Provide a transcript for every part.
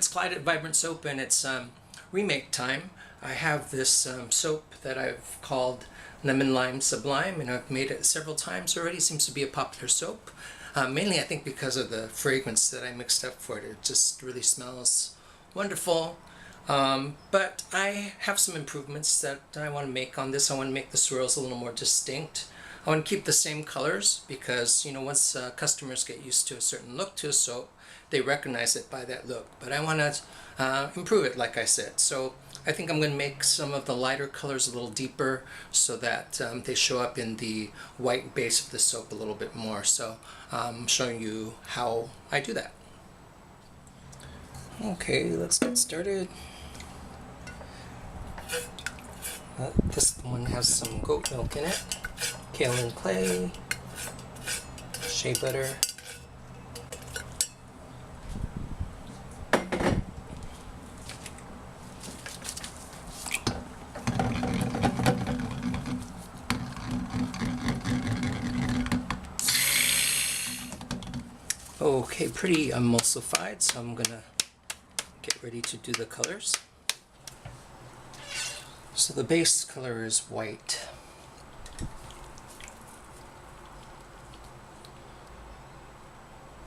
it's Clyde at Vibrant Soap, and it's remake time. I have this soap that I've called Lemon Lime Sublime, and I've made it several times already. It seems to be a popular soap. Mainly I think because of the fragrance that I mixed up for it. It just really smells wonderful. But I have some improvements that I want to make on this. I want to make the swirls a little more distinct. I want to keep the same colors because, you know, once customers get used to a certain look to a soap, they recognize it by that look. But I want to improve it, like I said. So I think I'm going to make some of the lighter colors a little deeper so that they show up in the white base of the soap a little bit more. So I'm showing you how I do that. Okay, let's get started. This one has some goat milk in it, kaolin clay, shea butter, okay, pretty emulsified, so I'm gonna get ready to do the colors. So the base color is white.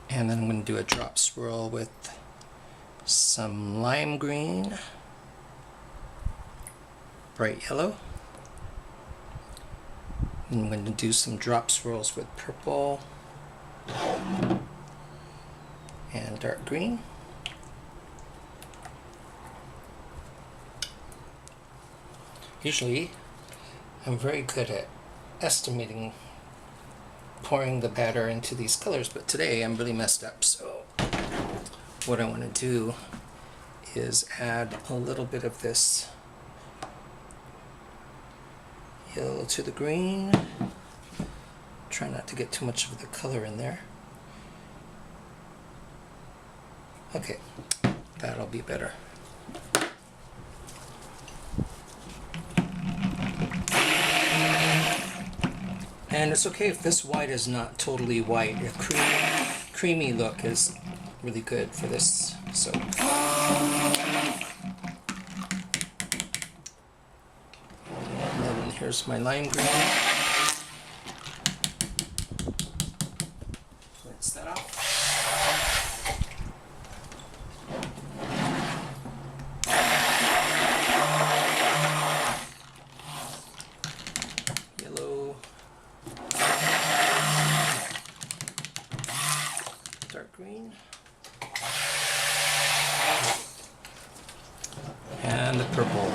And then I'm going to do a drop swirl with some lime green, bright yellow. And I'm going to do some drop swirls with purple and dark green. Usually, I'm very good at estimating pouring the batter into these colors, but today I'm really messed up. So what I want to do is add a little bit of this yellow to the green. Try not to get too much of the color in there. Okay, that'll be better. And it's okay if this white is not totally white. A creamy look is really good for this soap. And then here's my lime green. Rinse that out. Yellow. Dark green, and the purple.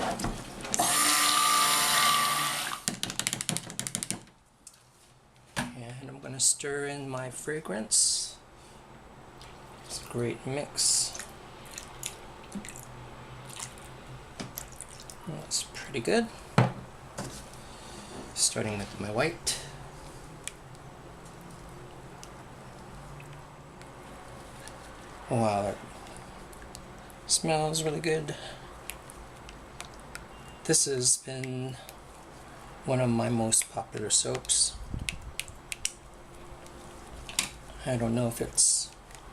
And I'm going to stir in my fragrance. It's a great mix. That's pretty good. Starting with my white. Wow, that smells really good. This has been one of my most popular soaps. I don't know if it's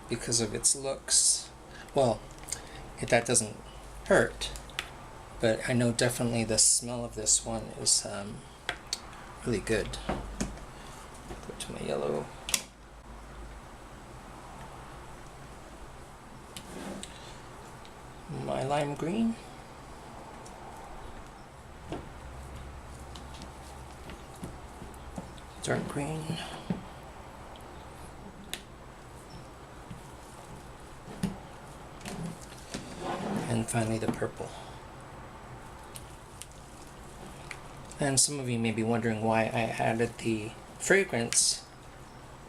because of its looks. Well, that doesn't hurt, but I know definitely the smell of this one is really good. Go to my yellow. My lime green, dark green, and finally the purple. And some of you may be wondering why I added the fragrance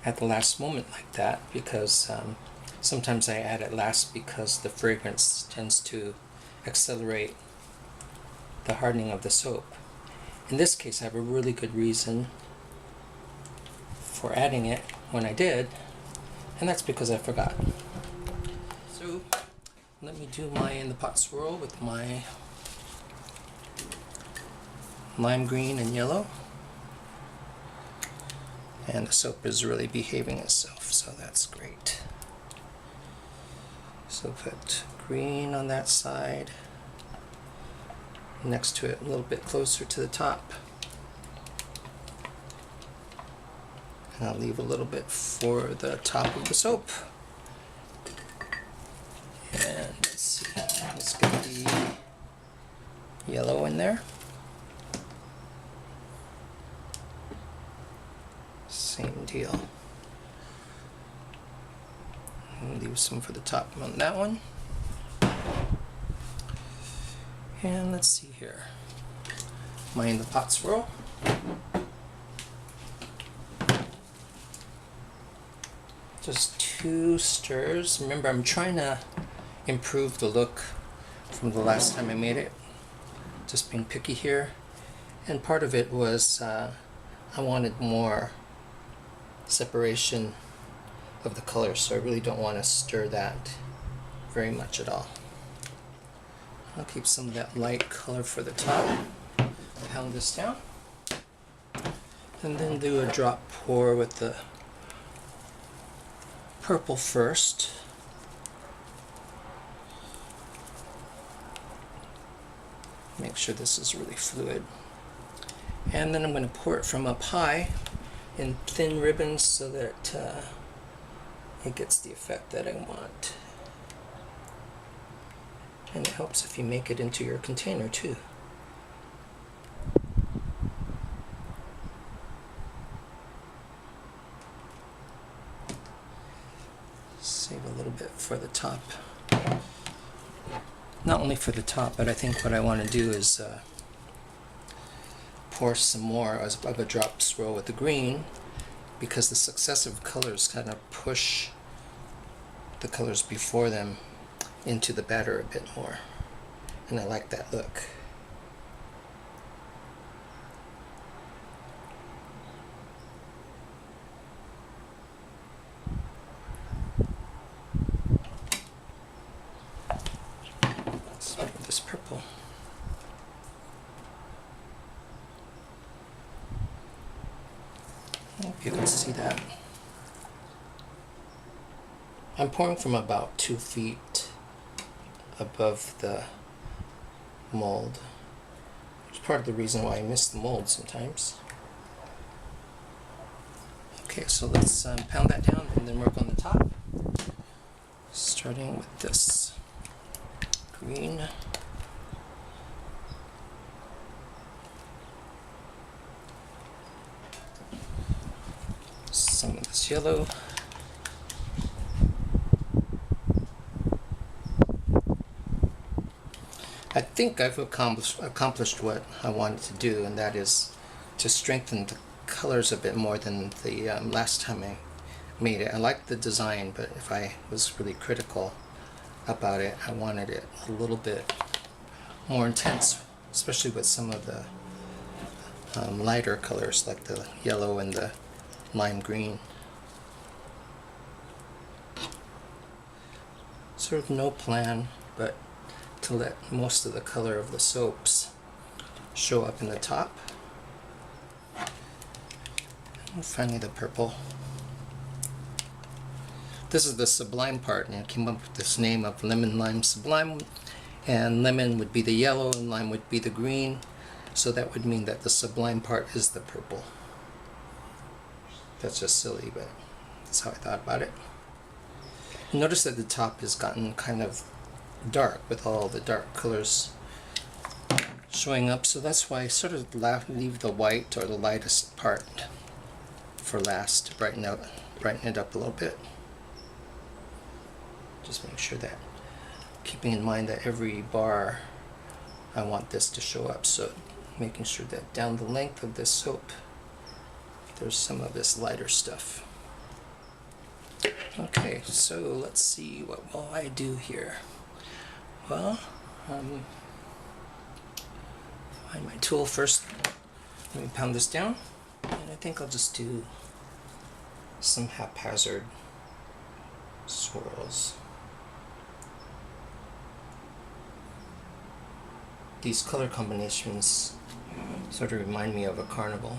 at the last moment like that, because sometimes I add it last because the fragrance tends to accelerate the hardening of the soap. In this case, I have a really good reason for adding it when I did, and that's because I forgot. So let me do my in the pot swirl with my lime green and yellow. And the soap is really behaving itself, so that's great. So put green on that side, next to it a little bit closer to the top. And I'll leave a little bit for the top of the soap. And let's see, let's get the yellow in there. Same deal. And leave some for the top on that one. And let's see here. Mine the pot swirl. Just 2 stirs. Remember, I'm trying to improve the look from the last time I made it. Just being picky here. And part of it was I wanted more separation of the colors, so I really don't want to stir that very much at all. I'll keep some of that light color for the top. Pound this down. And then do a drop pour with the purple first. Make sure this is really fluid. And then I'm going to pour it from up high in thin ribbons so that it gets the effect that I want. And it helps if you make it into your container too. Save a little bit for the top. Not only for the top, but I think what I want to do is pour some more of a drop swirl with the green, because the successive colors kind of push the colors before them into the batter a bit more, and I like that look. Let's start with this purple. I hope you can see that. I'm pouring from about 2 feet above the mold, which is part of the reason why I miss the mold sometimes. Okay, so let's pound that down and then work on the top. Starting with this green. Some of this yellow. I think I've accomplished what I wanted to do, and that is to strengthen the colors a bit more than the last time I made it. I liked the design, but if I was really critical about it, I wanted it a little bit more intense, especially with some of the lighter colors like the yellow and the lime green. Sort of no plan, but to let most of the color of the soaps show up in the top. And finally the purple. This is the Sublime part, and I came up with this name of Lemon Lime Sublime, and lemon would be the yellow and lime would be the green, so that would mean that the Sublime part is the purple. That's just silly, but that's how I thought about it. Notice that the top has gotten kind of dark with all the dark colors showing up, so that's why I sort of leave the white or the lightest part for last to brighten it up a little bit. Just make sure that, keeping in mind that every bar I want this to show up, so making sure that down the length of this soap there's some of this lighter stuff. Okay, so let's see, what will I do here? Well, find my tool first. Let me pound this down, and I think I'll just do some haphazard swirls. These color combinations sort of remind me of a carnival.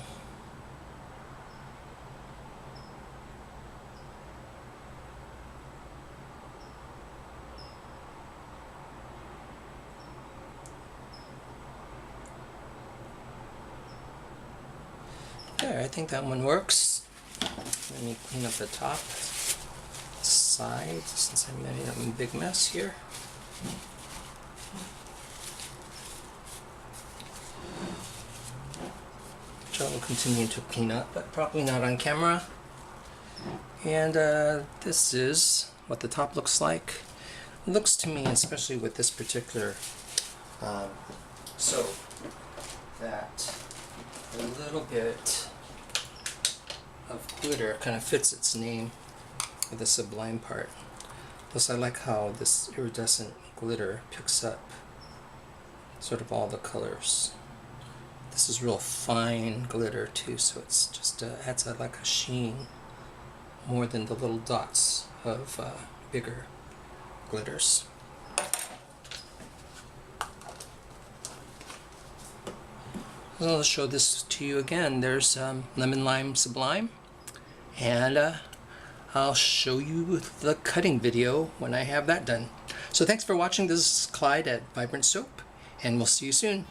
I think that one works. Let me clean up the top side since I made a big mess here. Which I will continue to clean up, but probably not on camera. And this is what the top looks like. It looks to me, especially with this particular soap, that a little bit of glitter kind of fits its name with the Sublime part. Plus I like how this iridescent glitter picks up sort of all the colors. This is real fine glitter too, so it's just adds like a sheen more than the little dots of bigger glitters. I'll show this to you again. There's Lemon Lime Sublime, and I'll show you the cutting video when I have that done. So thanks for watching. This is Clyde at Vibrant Soap, and we'll see you soon.